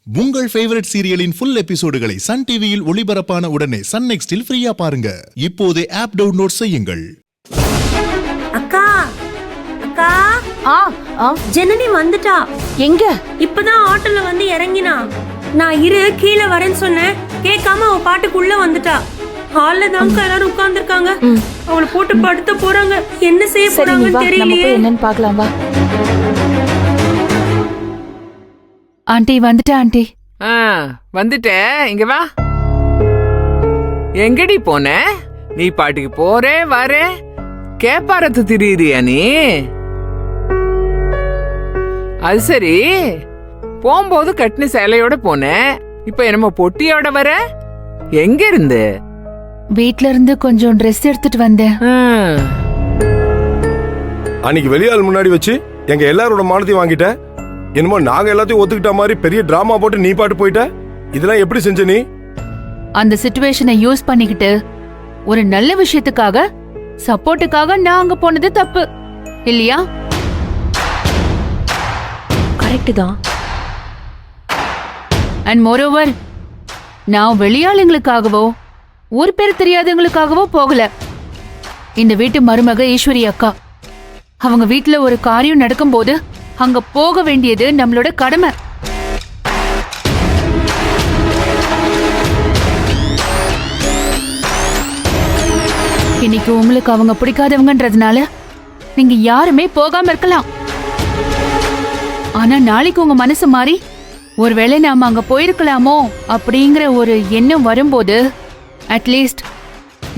உங்கள் favourite சீரியலின் full எபிசோடுகளை Sun டிவியில் ஒளிபரப்பான உடனே சன் நெக்ஸ்டில் ஃப்ரீயா பாருங்க. இப்போதே ஆப் டவுன்லோட் செய்யுங்கள். அக்கா அக்கா ஜனனி வந்துட்டா. எங்க? இப்பதான் ஆட்டோல வந்து இறங்கினா. நான் கீழே வரேன்னு சொன்னேன், கேட்காம அவ பாட்டுக்குள்ள வந்துட்டா. ஹால்ல தான் எல்லாரும் உட்கார்ந்துருக்காங்க. அவளை போட்டு படுத்த போறாங்க. என்ன செய்ய போறாங்கன்னு தெரியலையே. என்னன்னு பார்க்கலாம் வா. ஆண்டி வந்துட்டேன். ஆண்டி வந்துட்டேன். இங்க வா. எங்கடி போன? நீ பாட்டுக்கு போறே வர கேப்பாரத்து திரியிறியா நீ? அது சரி, போகும்போது கட்டின சேலையோட போன, இப்ப என்னமோ பொட்டியோட வர? எங்க இருந்து? வீட்ல இருந்து கொஞ்சம் ட்ரெஸ் எடுத்துட்டு வந்தேன். அன்னைக்கு வெளியாள் முன்னாடி வச்சு எங்க எல்லாரோட மானத்தையும் வாங்கிட்ட. என்னமோ நாங்க எல்லாத்தையும் ஒத்துக்கிட்ட மாதிரி பெரிய டிராமா போட்டு நீ பாட்டு போயிட்ட. இதெல்லாம் எப்படி செஞ்ச நீ? அந்த சிச்சுவேஷனை யூஸ் பண்ணிக்கிட்டு ஒரு நல்ல விஷயத்துக்காக, சப்போர்ட்டுக்காக நான் அங்க போனது தப்பு இல்லையா? கரெக்ட் தான். அண்ட் மோரோவர், நான் வெளியாளுங்களுக்காகவோ ஊர் பேர் தெரியாதவங்களுக்காகவோ போகல. இந்த வீட்டு மருமக ஈஸ்வரி அக்கா, அவங்க வீட்டுல ஒரு காரியம் நடக்கும்போது அங்க போக வேண்டியது நம்மளோட கடமை. இன்னைக்கு உங்களுக்கு அவங்க பிடிக்காதவங்கன்றதுனால நீங்க யாருமே போகாம இருக்கலாம். ஆனா நாளைக்கு உங்க மனசு மாறி ஒருவேளை நாம அங்க போயிருக்கலாமோ அப்படிங்கிற ஒரு எண்ணம் வரும்போது, அட்லீஸ்ட்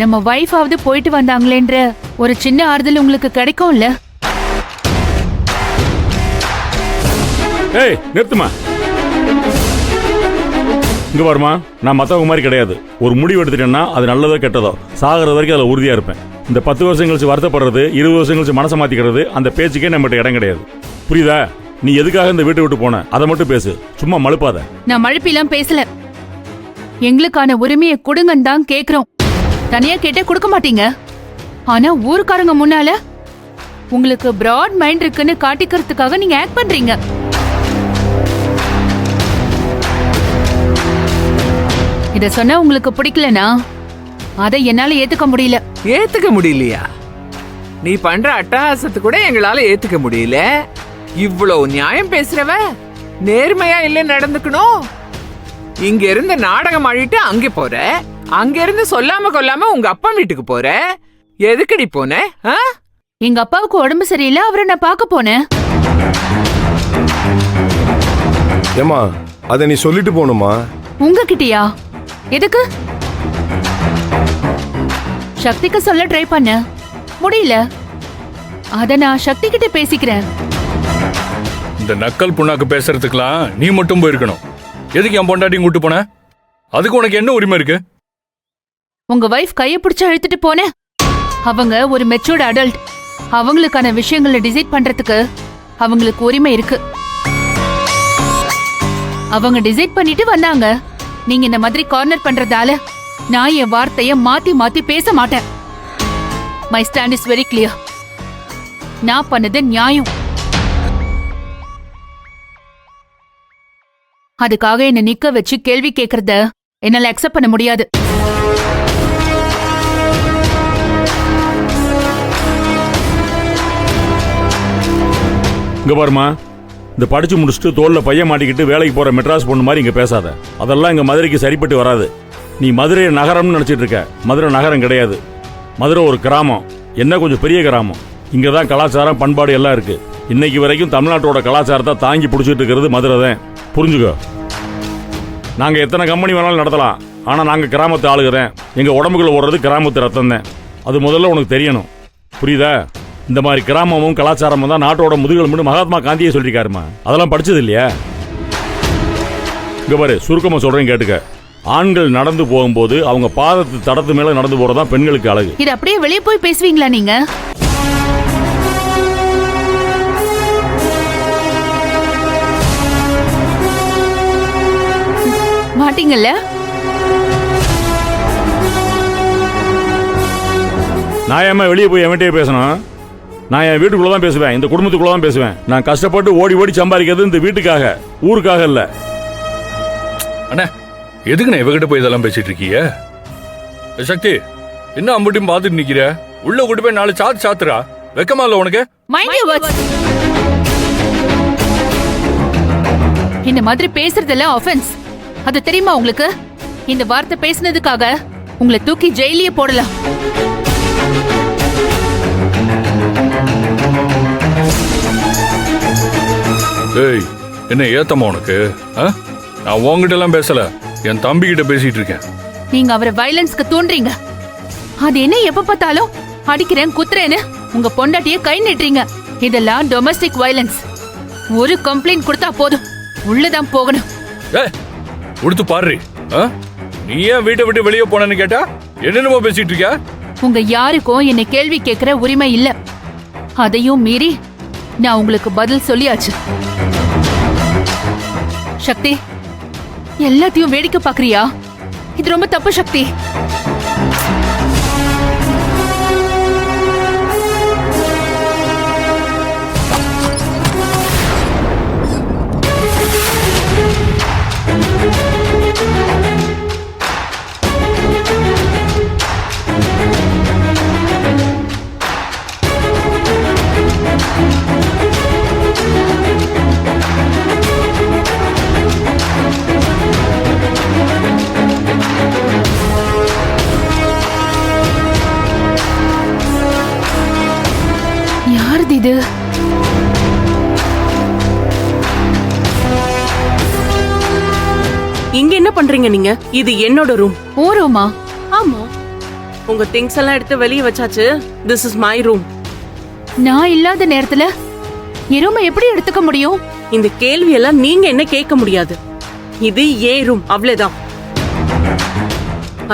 நம்ம வைஃபாவது போயிட்டு வந்தாங்களேன்ற ஒரு சின்ன ஆறுதல் உங்களுக்கு கிடைக்கும்ல. ஏய் நிறுத்துமா, இங்க வருமா. நான் மத்தவங்க மாதிரி கிடையாது. ஒரு முடிவு எடுத்துட்டேன்னா அது நல்லதோ கெட்டதோ சாகிறது வரைக்கும் அதில் உறுதியா இருப்பேன். இந்த 10 வருஷம் கழிச்சு வருத்தப்படுறது, 20 வருஷம் கழிச்சு மனசை மாத்திக்கிறது, அந்த பேச்சுக்கே நம்மகிட்ட இடம் கிடையாது. புரியுதா? நீ எதுக்காக இந்த வீட்டை விட்டு போன அதை மட்டும் பேசு, சும்மா மழுப்பாத. நான் மழுப்பிலாம் பேசல. எங்களுக்கான உரிமையை கொடுங்கன்னு தான் கேக்குறோம். தனியா கேட்டே கொடுக்க மாட்டீங்க. ஆனா ஊருக்காரங்க முன்னால உங்களுக்கு பிராட் மைண்ட் இருக்குன்னு காட்டிக்கிறதுக்காக நீங்க ஆக்ட் பண்றீங்க. இத சொன்னா உங்களுக்கு பிடிக்கலனா அதை என்னால ஏத்துக்க முடியல. ஏத்துக்க முடியலையா? நீ பண்ற அட்டகாசத்து கூட எங்களால ஏத்துக்க முடியல. இவ்வளவு நியாயம் பேசுறவ நேர்மையா இல்ல நடந்துக்கணும். இங்க இருந்து நாடகம் ஆடிட்டு அங்க போற, அங்க இருந்து சொல்லாம கொல்லாம உங்க அப்பா வீட்டுக்கு போற. எதுக்கடி போன? எங்க அப்பாவுக்கு உடம்பு சரியில்லை, அவரை நான் பார்க்க போனேன். ஏமா அத நீ சொல்லிட்டு போணுமா? உங்ககிட்டயா? எதுக்கு? சக்திக்கு சொல்ல ட்ரை பண்ண முடியல. அத நான் சக்தி கிட்ட பேசிக்கிறேன். இந்த நக்கல் புண்ணாக்கு பேசுறதுக்கெல்லாம் நீ மட்டும் போயிருக்கணும். எதுக்கு என் பொண்டாட்டியும் கூட்டு போன? அதுக்கு உனக்கு என்ன உரிமை இருக்கு? உங்க வைஃப் கைய பிடிச்சு அழுத்திட்டு போன. அவங்க ஒரு மெச்சூர்ட் அடல்ட். அவங்களுக்கான விஷயங்களை டிசைட் பண்றதுக்கு அவங்களுக்கு உரிமை இருக்கு. அவங்க டிசைட் பண்ணிட்டு வந்தாங்க. நீங்க இந்த மாதிரி கார்னர் பண்றதால நான் என் வார்த்தைய மாத்தி மாத்தி பேச மாட்டேன். My stand is very clear. நான் பண்ணது நியாயம். அதுக்காக என்ன நிக்க வச்சு கேள்வி கேக்குறத என்னால அக்செப்ட் பண்ண முடியாது. இங்க பாருமா, இந்த படிச்சு முடிச்சுட்டு தோல்ல பையன் மாட்டிக்கிட்டு வேலைக்கு போற மெட்ராஸ் பொண்ணு மாதிரி இங்க பேசாத. அதெல்லாம் இங்க மதுரைக்கு சரிப்பட்டு வராது. நீ மதுரை நகரம்னு நினைச்சிட்டு இருக்க. மதுரை நகரம் கிடையாது. மதுரை ஒரு கிராமம். என்ன கொஞ்சம் பெரிய கிராமம். இங்கதான் கலாச்சாரம் பண்பாடு எல்லாம் இருக்கு. இன்னைக்கு வரைக்கும் தமிழ்நாட்டோட கலாச்சாரத்தை தாங்கி பிடிச்சிட்டு இருக்கிறது மதுரை தான். புரிஞ்சுக்கோ. நாங்க எத்தனை கம்பெனி வேணாலும் நடத்தலாம், ஆனா நாங்க கிராமத்து ஆளுகிறேன். எங்க உடம்புக்குள்ள ஓடுறது கிராமத்து ரத்தம் தான். அது முதல்ல உனக்கு தெரியணும். புரியுதா? இந்த மாதிரி கிராமமும் கலாச்சாரமும் தான் நாட்டோட முதுகெலும்புன்னு மகாத்மா காந்தியே சொல்லிருக்காருமா. அதெல்லாம் படிச்சது இல்லையா? இங்க பாரு, சுருக்கமா சொல்றேன் கேட்டுக்க. ஆண்கள் நடந்து போகும்போது அவங்க பாதத்து தடத்து மேல நடந்து போறதா பெண்களுக்கு அழகு. இது அப்படியே வெளியே போய் பேசுவீங்களா நீங்க? மாட்டீங்கல்ல? நான் ஏமா வெளியே போய் எவன்கிட்டயே பேசணும்? நான் என் வீட்டுக்குள்ள தான் பேசுவேன், இந்த குடும்பத்துக்குள்ள தான் பேசுவேன். நான் கஷ்டப்பட்டு ஓடி ஓடி சம்பாதிக்கிறது இந்த வீட்டுக்காக, ஊருக்காக இல்ல. அண்ணா எதுக்குண்ணே இவகிட்ட போய் இதெல்லாம் பேசிட்டு இருக்கீங்க? சக்தி என்ன அம்பட்டியும் பார்த்துட்டு நிக்கிற? உள்ள கூட்டு போய் 4 சாத்து சாத்துறா. வெக்கமா இல்ல உனக்கு? Mind your words. இந்த மாதிரி பேசுறதெல்லாம் ஆஃபென்ஸ். அது தெரியுமா உங்களுக்கு? இந்த வார்த்தை பேசினதுக்காக உங்களை தூக்கி ஜெயிலியே போடலாம். ஏய் என்ன ஏத்தமா உனக்கு? நான் உன்கிட்ட எல்லாம் பேசல, என் தம்பி கிட்ட பேசிட்டு இருக்கேன். நீங்க அவரை வயலன்ஸ்க்கு தூண்டுறீங்க. அது என்ன எப்ப பார்த்தாலும் அடிக்கிறேன் குத்துறேன்னு உங்க பொண்டாட்டிய கை நீட்டுறீங்க. இதெல்லாம் டொமஸ்டிக் வயலன்ஸ். ஒரு கம்ப்ளைண்ட் கொடுத்தா போதும், உள்ளதான் போகணும். கொடுத்து பாரு. நீ ஏன் வீட்டை விட்டு வெளியே போனன்னு கேட்டா என்னென்னமோ பேசிட்டு இருக்க? உங்க யாருக்கும் என்ன கேள்வி கேட்கிற உரிமை இல்ல. அதையும் மீறி நான் உங்களுக்கு பதில் சொல்லியாச்சு. சக்தி, எல்லாத்தையும் வேடிக்கை பாக்குறியா? இது ரொம்ப தப்பு சக்தி. யாருது இது? இங்க என்ன பண்றீங்க நீங்க? இது என்னோட ரூம். ஓ ரூமா? ஆமா, உங்க திங்ஸ் எல்லாம் எடுத்து வெளியே வச்சாச்சு. This is my room. நான் இல்லாத நேரத்துல என் ரூமை எப்படி எடுத்துக்க முடியும்? இந்த கேள்வி எல்லாம் நீங்க என்ன கேட்க முடியாது. இது ஏன் ரூம், அவ்வளவுதான்.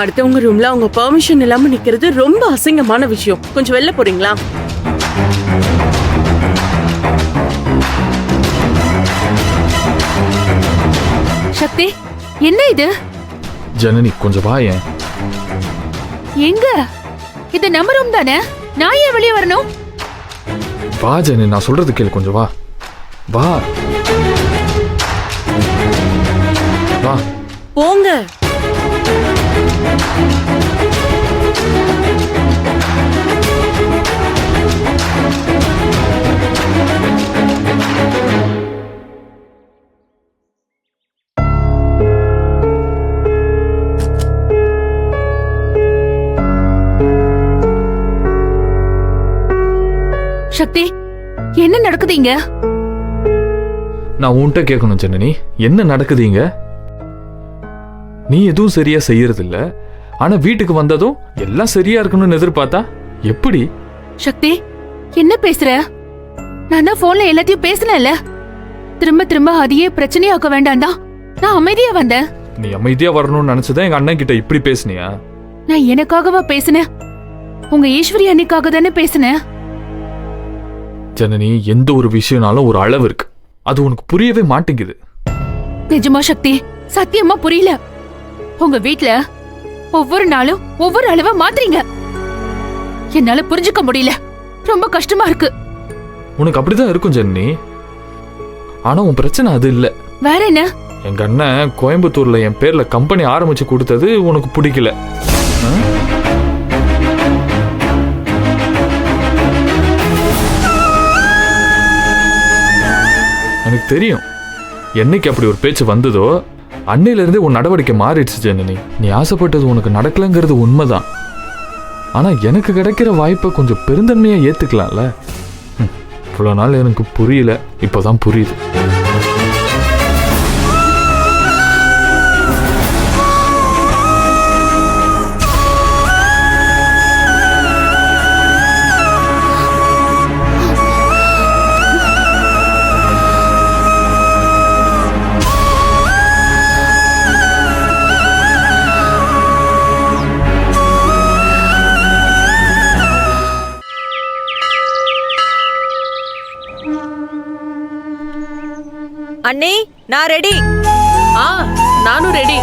அடுத்தவங்க ரூம்ல உங்க பெர்மிஷன் இல்லாம நிக்கிறது ரொம்ப அசிங்கமான விஷயம். கொஞ்சம் வெளில போறீங்களா? சக்தி, என்ன இது? ஜனனி கொஞ்சம் வா. ஏன் எங்க? இது நம்ம ரூம் தானே, நான் ஏன் வெளியே வரணும்? வா ஜனனி, நான் சொல்றது கேளு, கொஞ்சம் வா. வா வா. போங்க. சக்தி, என்ன நடக்குது இங்க? நான் உன்கிட்ட கேட்கணும் ஜனனி, என்ன நடக்குதுங்க? நீ எதுவும் சரியா செய்யறது இல்ல, ஆனா வீட்டுக்கு வந்ததும் எல்லாம் சரியா இருக்கணும்னு எதிர்பார்த்தா எப்படி? சக்தி, என்ன பேசுற? நான் தான் போன்ல எல்லாத்தையும் பேசினேன்ல. திரும்ப திரும்ப அதையே பிரச்சனையாக்க வேண்டாம். நான் அமைதியா வந்தேன். நீ அமைதியா வரணும்னு நினைச்சதான் எங்க அண்ணன் கிட்ட இப்படி பேசுனியா? நான் எனக்காகவா பேசினேன்? உங்க ஈஸ்வரி அன்னைக்காக தானே பேசினேன். ஜனனி, எந்த ஒரு விஷயம்னாலும் ஒரு அளவு இருக்கு, அது உனக்கு புரியவே மாட்டேங்குது. நிஜமா சக்தி, சத்தியமா புரியல. உங்க வீட்ல ஒவ்வொரு நாளும் ஒவ்வொரு அளவா மாத்துறீங்க. என்னால புரிஞ்சுக்க முடியல, ரொம்ப கஷ்டமா இருக்கு. உனக்கு அப்படிதான் இருக்கும் ஜனனி, ஆனா உன் பிரச்சனை அது இல்ல. வேற என்ன? எங்க அண்ணன் கோயம்புத்தூர்ல என் பேர்ல கம்பெனி ஆரம்பிச்சு கொடுத்தது உனக்கு பிடிக்கல. எனக்கு தெரியும், என்னைக்கு அப்படி ஒரு பேச்சு வந்ததோ அன்னையில இருந்தே உன் நடவடிக்கை மாறிடுச்சு ஜனனி. நீ ஆசைப்பட்டது உனக்கு நடக்கலங்கிறது உண்மைதான், ஆனா எனக்கு கிடைக்கிற வாய்ப்பை கொஞ்சம் பெருந்தன்மையா ஏத்துக்கலாம்ல. இவ்வளவு நாள் எனக்கு புரியல, இப்பதான் புரியுது. அண்ணே, நான் ரெடி. நானும் ரெடி.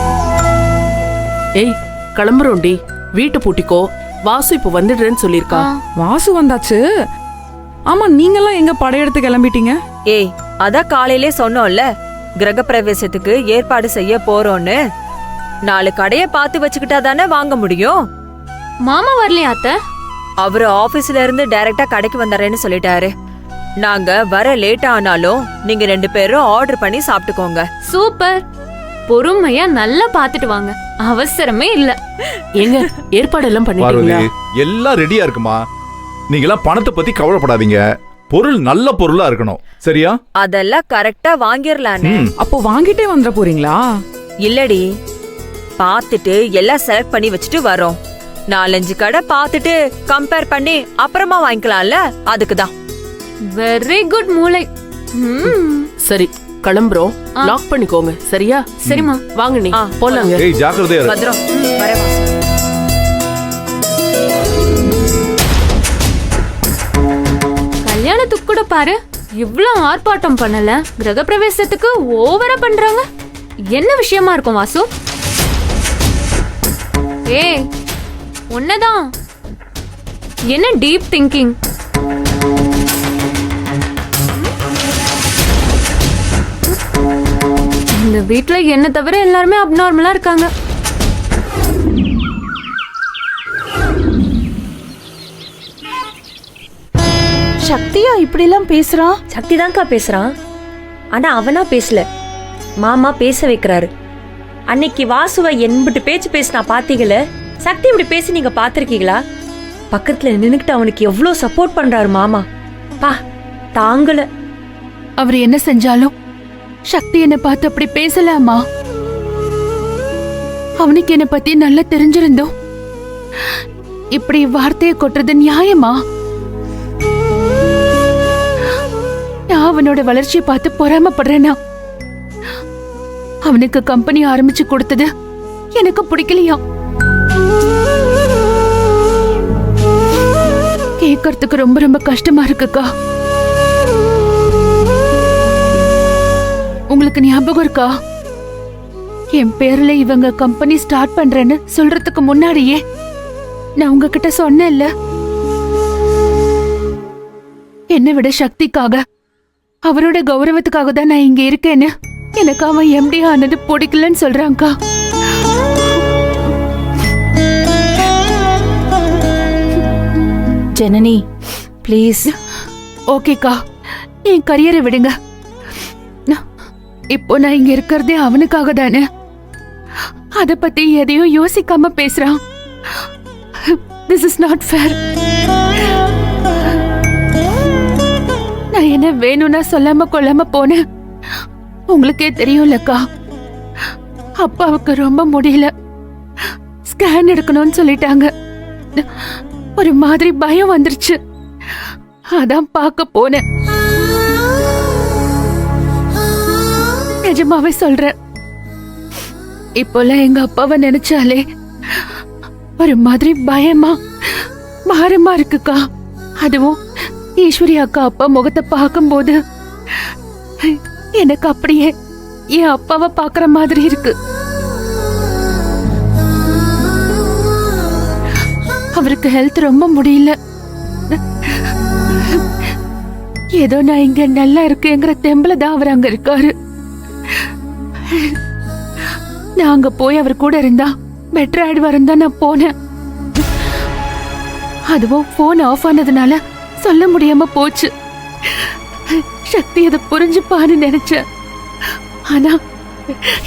ஏய், கிளம்புறோண்டி. வீட்டு பூட்டிக்கோ. வாசு இப்ப வந்துடுறேன்னு சொல்லிருக்கா. வாசு வந்தாச்சு. ஆமா, நீங்கெல்லாம் எங்க படையெடுத்து கிளம்பிட்டீங்க? ஏய், அதான் காலையிலே சொன்னோம்ல, கிரகப்பிரவேசத்துக்கு ஏற்பாடு செய்ய போறோம்னு 4 கடைய பார்த்து வச்சுக்கிட்டா தானே வாங்க முடியும். மாமா வரலையா அத்தை? அவரு ஆபீஸ்ல இருந்து டைரக்டா கடைக்கு வந்துறேன்னு சொல்லிட்டாரு. நாங்க வர லேட் ஆனாலும் நீங்க 2 பேரும் ஆர்டர் பண்ணி சாப்பிட்டுக்கோங்க. சூப்பர். பொறுமையா நல்லா பாத்துட்டு வாங்க, அவசரமே இல்ல. எங்க ஏற்பாடு எல்லாம் பார்வதி, பண்ணிட்டீங்களா? எல்லாம் ரெடியா இருக்குமா? நீங்களாம் பணத்தை பத்தி கவலைப்படாதீங்க. பொருள் நல்ல பொருளா இருக்கணும், சரியா? அதெல்லாம் கரெக்டா வாங்கிரலானே. அப்போ வாங்கிட்டே வந்துட போறீங்களா? இல்லடி, பார்த்துட்டு எல்லாம் செலக்ட் பண்ணி வச்சுட்டு வரோம். 4-5 கடை பார்த்துட்டு கம்பேர் பண்ணி அப்புறமா வாங்கிக்கலாம்ல, அதுக்குதான். வெரி குட் மூளை. சரி கிளம்புறோம், லாக் பண்ணிக்கோங்க. சரியா? சரிம்மா. வாங்க நீ போலாங்க. ஏய், ஜாக்கிரதையா இரு. பத்ரம், வரேன் வாசு. கல்யாணத்துக்கு கூட பாரு, இவ்ளோ ஆர்ப்பாட்டம் பண்ணல. கிரகப்பிரவேசத்துக்கு ஓவரா பண்றாங்க. என்ன விஷயமா இருக்கும் வாசு? ஏய், உன்னதான். என்ன டீப் திங்கிங்? இந்த வீட்ல என்ன தவிர எல்லாருமே அப்நார்மலா இருக்காங்க. சக்தியா இப்படி எல்லாம் பேசுறான்? சக்தி தான்க்கா பேசுறான். ஆனா அவனா பேசல, மாமா பேச வைக்கிறாரு. அன்னைக்கு வாசுவை என்பிட்டு பேச்சு பேசினா பாத்தீங்களே, சக்தி இப்படி பேசி நீங்க பாத்திருக்கீங்களா? பக்கத்துல நின்னுக்கிட்டு அவனுக்கு எவ்வளவு சப்போர்ட் பண்றாரு மாமா. பா தாங்கல. அவர் என்ன செஞ்சாலும் சக்தி என்ன பார்த்து அப்படி பேசலாமா? அவனுக்கு என்ன பத்தி நல்லா தெரிஞ்சிருந்தோம் இப்படி வார்த்தையை கொட்டுறது நியாயமா? நான் அவனோட வளர்ச்சியை பார்த்து பொறாமப்படுறேனா? அவனுக்கு கம்பெனி ஆரம்பிச்சு கொடுத்தது எனக்கு பிடிக்கலையா? கேட்கறதுக்கு ரொம்ப ரொம்ப கஷ்டமா இருக்குக்கா. உங்களுக்கு ஞாபகம் இருக்கா, என் பேர்ல இவங்க கம்பெனி ஸ்டார்ட் பண்றேன்னு சொல்றதுக்கு முன்னாடியே நான் உங்ககிட்ட சொன்னேன்ல, என்னை விட சக்திக்காக, அவரோட கௌரவத்துக்காக தான் நான் இங்க இருக்கேன்னு. எனக்கு அவன் எம்டி ஆனது பிடிக்கலன்னு சொல்றான்க்கா. ஜனனி ப்ளீஸ். ஓகேக்கா, என் கரியரை விடுங்க. இப்போ நான் இங்க இருக்கிறதே அவனுக்காக தானே. அத பத்தி எதையும் யோசிக்காம பேசுறான். This is not fair. நான் என்ன வேணும்னா சொல்லாம கொள்ளாம போனேன். உங்களுக்கே தெரியும்லக்கா, அப்பாவுக்கு ரொம்ப முடியல, ஸ்கேன் எடுக்கணும்னு சொல்லிட்டாங்க. ஒரு மாதிரி பயம் வந்துருச்சு, அதான் பார்க்க போனேன். நிஜமாவே சொல்றேன், இப்போல்லாம் எங்க அப்பாவை நினைச்சாலே ஒரு மாதிரி பயமா பாரமா இருக்குக்கா. அதுவும் ஈஸ்வரி அக்கா அப்பா முகத்தை பார்க்கும்போது எனக்கு அப்படியே என் அப்பாவை பார்க்கற மாதிரி இருக்கு. அவருக்கு ஹெல்த் ரொம்ப முடியல. ஏதோ நான் இங்க நல்லா இருக்குங்கிற தெம்பல தான் அவர் அங்க இருக்காரு. நான் அங்க போய் அவர் கூட இருந்தா பெட்டர் ஆயிடுவாருன்னு தான் நான் போனேன். அதுவும் போன் ஆஃப் ஆனதுனால சொல்ல முடியாம போச்சு. சக்தி அதை புரிஞ்சுப்பான்னு நினைச்சேன். ஆனா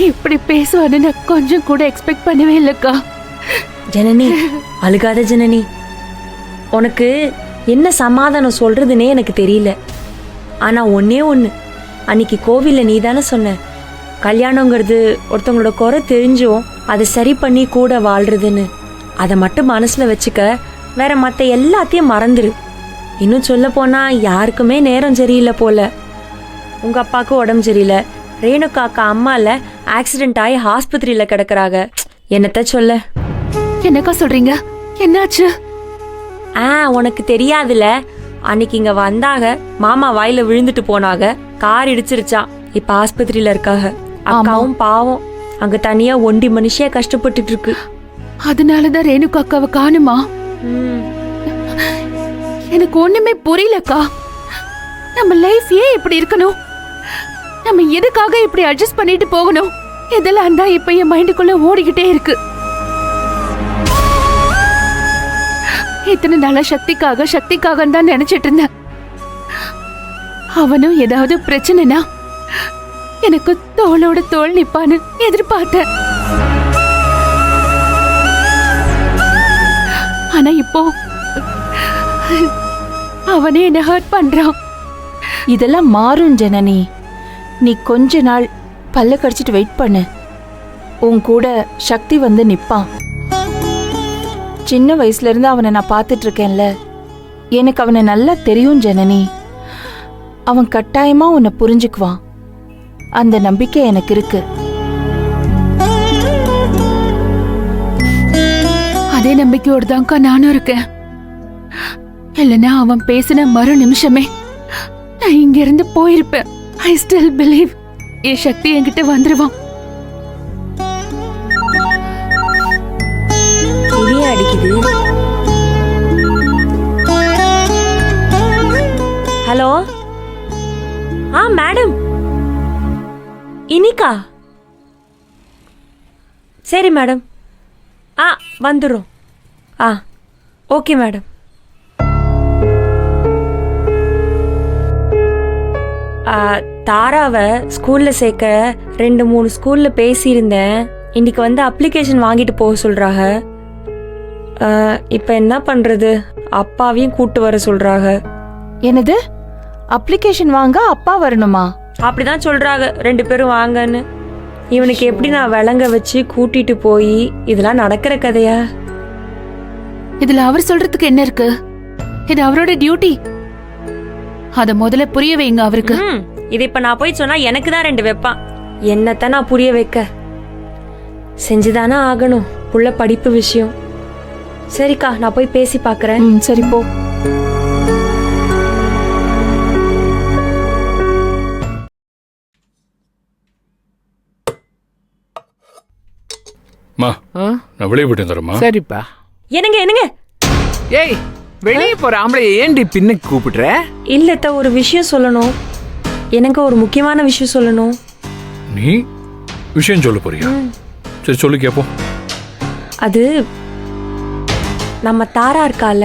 இப்படி பேசுவான்னு நான் கொஞ்சம் கூட எக்ஸ்பெக்ட் பண்ணவே இல்லக்கா. ஜனனி அழுகாத ஜனனி. உனக்கு என்ன சமாதானம் சொல்றதுன்னே எனக்கு தெரியல. ஆனா ஒன்னே ஒண்ணு, அன்னைக்கு கோவில்ல நீ தானே சொன்ன, கல்யாணங்கிறது ஒருத்தவங்களோட குறை தெரிஞ்சும் அதை சரி பண்ணி கூட வாழ்றதுன்னு. அதை மட்டும் மனசுல வச்சுக்க, வேற மத்த எல்லாத்தையும் மறந்துரு. இன்னும் சொல்ல போனா யாருக்குமே நேரம் சரியில்லை போல. உங்க அப்பாவுக்கு உடம்பு சரியில்லை, ரேணுகா அக்கா அம்மால ஆக்சிடென்ட் ஆகி ஆஸ்பத்திரியில கிடக்குறாங்க. என்னத்த சொல்ல? என்னக்கா சொல்றீங்க? என்னாச்சு? உனக்கு தெரியாதுல, அன்னைக்கு இங்க வந்தாங்க, மாமா வாயில விழுந்துட்டு போனாங்க, கார் இடிச்சிருச்சா, இப்ப ஆஸ்பத்திரியில இருக்காங்க. அக்காவும் பாவம் அங்க தனியா ஒண்டி மனுஷியா கஷ்டப்பட்டுட்டு இருக்கு. அதனாலதான் ரேணுகா அக்காவை காணுமா? எனக்கு ஒண்ணுமே புரியலக்கா. நம்ம லைஃப் ஏன் இப்படி இருக்கணும்? நம்ம எதுக்காக இப்படி அட்ஜஸ்ட் பண்ணிட்டு போகணும்? இதெல்லாம் தான் இப்ப என் மைண்டுக்குள்ள ஓடிக்கிட்டே இருக்கு. இத்தனை நாளா சக்திக்காக தான் நினைச்சிட்டு இருந்தேன். அவனும் ஏதாவது பிரச்சனைனா எனக்கு தோளோட தோள் நிப்பான்னு எதிர்பார்த்தேன். ஆனா இப்போ அவனே என்ன ஹர்ட் பண்றான். இதெல்லாம் மாறும் ஜனனி. நீ கொஞ்ச நாள் பல்ல கடிச்சிட்டு வெயிட் பண்ணு. உன் கூட சக்தி வந்து நிப்பான். சின்ன வயசுல இருந்து அவனை நான் பார்த்துட்டு இருக்கேன்ல, எனக்கு அவனை நல்லா தெரியும் ஜனனி. அவன் கட்டாயமா உன்னை புரிஞ்சுக்குவான். அந்த நம்பிக்கை எனக்கு இருக்கு. அதே நம்பிக்கையோடு தான்க்கா நானும் இருக்கேன். இல்லைன்னா அவன் பேசின மறு நிமிஷமே நான் இங்க இருந்து போயிருப்பேன். ஐ ஸ்டில் பிலீவ் என் சக்தி என்கிட்ட வந்துருவான். இடியே அடிக்குது. ஹலோ, மேடம், இனிக்கா? சரி மேடம், வந்துடும். Okay madam. தாராவை ஸ்கூல்ல சேர்க்க 2-3 ஸ்கூல்ல பேசியிருந்தேன். இன்னைக்கு வந்து அப்ளிகேஷன் வாங்கிட்டு போக சொல்றாங்க. இப்ப என்ன பண்றது? அப்பாவையும் கூட்டு வர சொல்றாங்க. என்னது? அப்ளிகேஷன் வாங்க அப்பா வரணுமா? அப்படிதான் சொல்றாங்க. 2 பேரும் வாங்கன்னு. இவனுக்கு எப்படி நான் விளங்க வச்சு கூட்டிட்டு போய் இதெல்லாம் நடக்கிற கதையா? இதுல அவர் சொல்றதுக்கு என்ன இருக்கு? இது அவரோட டியூட்டி. அத முதல்ல புரிய வைங்க அவருக்கு. இது இப்ப நான் போய் சொன்னா எனக்கு தான் 2 வைப்பான். என்னத்தான் நான் புரிய வைக்க? செஞ்சுதானே ஆகணும். புள்ள படிப்பு விஷயம். சரிக்கா, நான் போய் பேசி பாக்குறேன். சரி போ. நான் வெளியே போயிட்டு தரமா? சரிப்பா. என்னங்க? ஏய், வெளியே போற ஆம்பளை ஏண்டி பின்னுக்கு கூப்பிடுற? இல்லத்த, ஒரு விஷயம் சொல்லணும். எனக்கு ஒரு முக்கியமான விஷயம் சொல்லணும். நீ விஷயம் சொல்ல போறியா? சரி சொல்லு கேப்போம். அது நம்ம தாரா இருக்கால,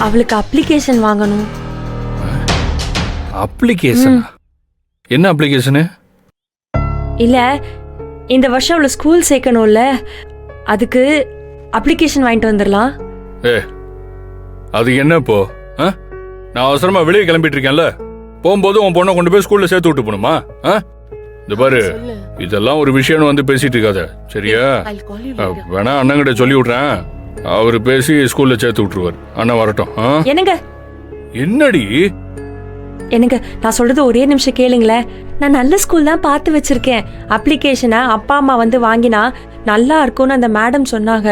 அவளுக்கு அப்ளிகேஷன் வாங்கணும். அப்ளிகேஷன்? என்ன அப்ளிகேஷனு? இல்ல, இந்த வருஷம் அவளை ஸ்கூல் சேர்க்கணும்ல, அதுக்கு அப்ளிகேஷன் வாங்கிட்டு வந்துடலாம். அது என்ன இப்போ? நான் அவசரமா வெளியே கிளம்பிட்டு இருக்கேன்ல, போகும்போது உன் பொண்ணை கொண்டு போய் ஸ்கூல்ல சேர்த்து விட்டு போகணுமா? இந்த பாரு, இதெல்லாம் ஒரு விஷயம் வந்து பேசிட்டு இருக்காத, சரியா? வேணா அண்ணங்கிட்ட சொல்லி விட்றேன், அவரு பேசி ஸ்கூல்ல சேர்த்து விட்டுருவார். அண்ணன் வரட்டும். என்னங்க? என்னடி? எனக்கு நான் சொல்றது ஒரே நிமிஷம் கேளுங்களேன். நான் நல்ல ஸ்கூல் தான் பார்த்து வச்சிருக்கேன். அப்ளிகேஷனை அப்பா அம்மா வந்து வாங்கினா நல்லா இருக்கும்னு அந்த மேடம் சொன்னாங்க.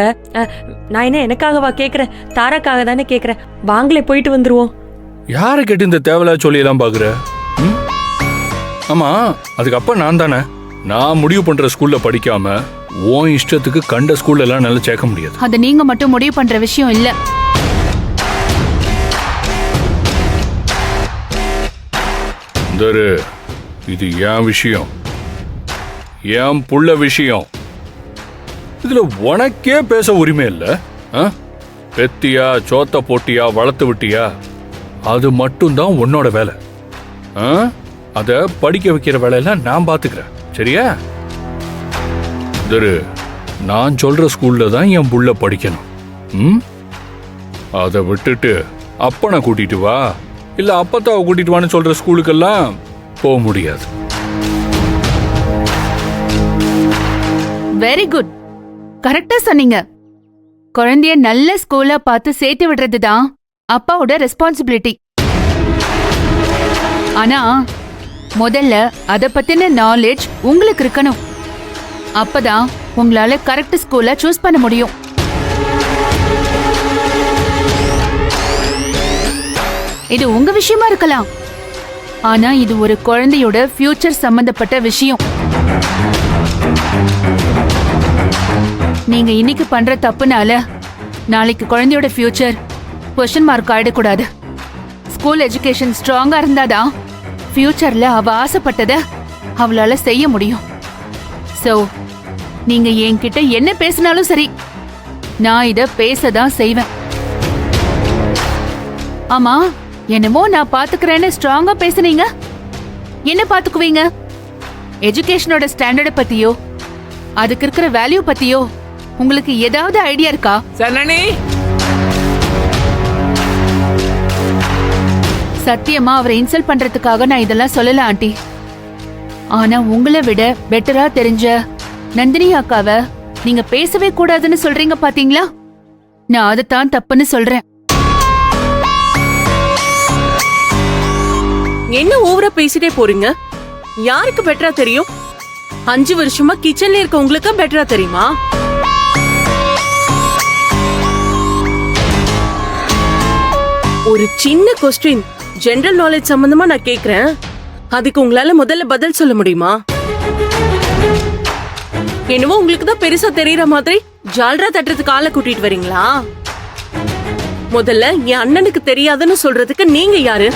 நான் என்ன எனக்காகவா கேக்குறேன்? தாராக்காக தானே கேக்குறேன். வாங்களே போயிட்டு வந்துருவோம். யாரை கேட்டு இந்த தேவையில்ல சொல்லி எல்லாம் பாக்குற? ஆமா, அதுக்கு அப்ப நான் தானே. நான் முடிவு பண்ற ஸ்கூல்ல படிக்காம உன் இஷ்டத்துக்கு கண்ட ஸ்கூல்ல எல்லாம் நல்லா சேர்க்க முடியாது. அது நீங்க மட்டும் முடிவு பண்ற விஷயம் இல்ல. இது என் விஷயம், என் புள்ள விஷயம். இதுல உனக்கே பேச உரிமை இல்ல? பெத்தியா, சோத்த போட்டியா, வளர்த்து விட்டியா, அது மட்டும்தான் உன்னோட வேலை. அத படிக்க வைக்கிற வேலையெல்லாம் நான் பாத்துக்கிறேன், சரியா? நான் சொல்ற ஸ்கூல்ல தான் என் புள்ள படிக்கணும். அதை விட்டுட்டு அப்பனை கூட்டிட்டு வா, இல்ல அப்பத்தாவை கூட்டிட்டு வான்னு சொல்ற ஸ்கூலுக்கெல்லாம் போக முடியாது. வெரி குட், கரெக்டா சொன்னீங்க. குழந்தைய நல்ல ஸ்கூலா பார்த்து சேர்த்து விடுறது தான் அப்பாவோட ரெஸ்பான்சிபிலிட்டி. ஆனா முதல்ல அத பத்தின நாலேஜ் உங்களுக்கு இருக்கணும். அப்பதான் உங்களால கரெக்ட் ஸ்கூலை சூஸ் பண்ண முடியும். இது உங்க விஷயமா இருக்கலாம், ஆனா இது ஒரு குழந்தையோட ஃபியூச்சர் சம்பந்தப்பட்ட விஷயம். நீங்க இன்னைக்கு பண்ற தப்புனால நாளைக்கு குழந்தையோட ஃபியூச்சர் क्वेश्चन மார்க் ஆயிடக்கூடாது. ஸ்கூல் எஜுகேஷன் ஸ்ட்ராங்கா இருந்தாதான் ஃபியூச்சர்ல அவ ஆசைப்பட்டத அவளால செய்ய முடியும். சோ நீங்க என்கிட்ட என்ன பேசினாலும் சரி, நான் இத பேசதான் செய்வேன். ஆமா, என்னமோ நான் பாத்துக்கிறேன்னு ஸ்ட்ராங்கா பேசுனீங்க. என்ன பாத்துக்குவீங்க? எஜுகேஷனோட ஸ்டாண்டர்ட பத்தியோ அதுக்கு இருக்கிற வேல்யூ பத்தியோ உங்களுக்கு ஏதாவது ஐடியா இருக்கா? சரணி, சத்தியமா அவரை இன்சல்ட் பண்றதுக்காக நான் இதெல்லாம் சொல்லல ஆண்டி. ஆனா உங்களை விட பெட்டரா தெரிஞ்ச நந்தினி அக்காவ நீங்க பேசவே கூடாதுன்னு சொல்றீங்க பாத்தீங்களா? நான் அதைத்தான் தப்புன்னு சொல்றேன். என்ன ஓவரா பேசிட்டே போறீங்க? யாருக்கு பெட்டரா தெரியும்? 5 வருஷமா கிச்சன்ல இருக்க உங்களுக்கு பெட்டரா தெரியுமா? ஒரு சின்ன கொஸ்டின், ஜெனரல் நாலேஜ் சம்பந்தமா நான் கேக்குறேன். அதுக்கு உங்களால முதல்ல பதில் சொல்ல முடியுமா? என்னவோ உங்களுக்கு தான் பெருசா தெரியற மாதிரி ஜால்ரா தட்டுறதுக்கு ஆளை கூட்டிட்டு வரீங்களா? முதல்ல என் அண்ணனுக்கு தெரியாதுன்னு சொல்றதுக்கு நீங்க யாரு?